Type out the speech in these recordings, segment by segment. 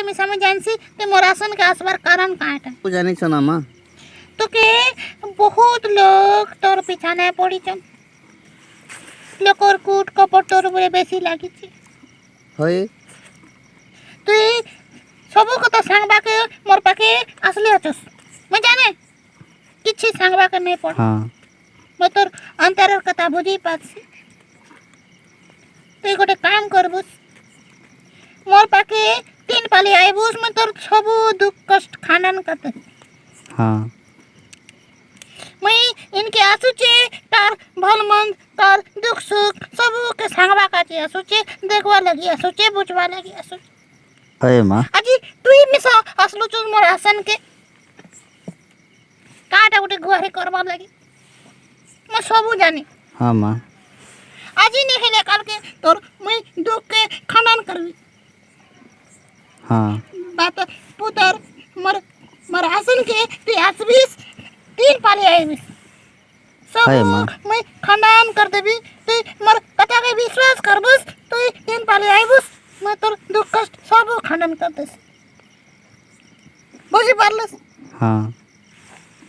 मिसा में जानसी ते मोर आसन के आसबार कारण काटा तू जानी छ ना माँ तो के बहुत लोग तोर पीछा नहीं पड़ी छन लोकर कूट कपट तोर बरे बेसी लागी छी होय तू सबो को तो सांगबा के मोर पाके असली अचस मैं जाने किछि सांगबा के नहीं पड़ हाँ मैं तोर अंतरर कथा बुझी पाछि तू गोटे काम करबुस मोर पाके 3 पाली आइबुस मैं तोर सबो दुख कष्ट खानन करते हाँ मैं इनके आसुचे तार भल मंद तार दुख सुख सबो के सांगबा काचे आसुचे देखवा लगी आसुचे बुझवा लगी आसुचे होय माँ अजी तू ही मिसा असलो चुज मोर आसन के काटा गोटे गुहारी करवा लगी मैं सबू जानी हाँ माँ आज ही नहीं हेले काल के तोर मैं दुख के खंडन करवी हाँ बात पुतर मर मर आसन के तू आसबीस 3 पाली आईबीस हाय सब माँ। मैं खंडन कर देबी तू मर कथा के विश्वास करबुस तू 3 पाली आईबुस मैं तोर दुख कष्ट सब खंडन कर देस बुझी पारलस हाँ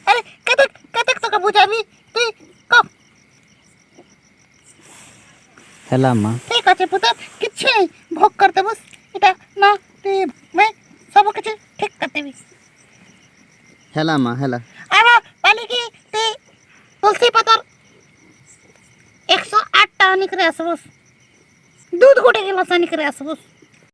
अरे कतक तो का बुझाबी तू क हेला माँ ठीक আছে पुत्र किच्छे नहीं भोग करते बस इटा ना तू मैं सब कुछ ठीक करते भी हेला माँ हेला आवा पाली की ते तुलसी पतर 108 टा निकरे आसबस दूध गोटे गिलास निकरे आसबस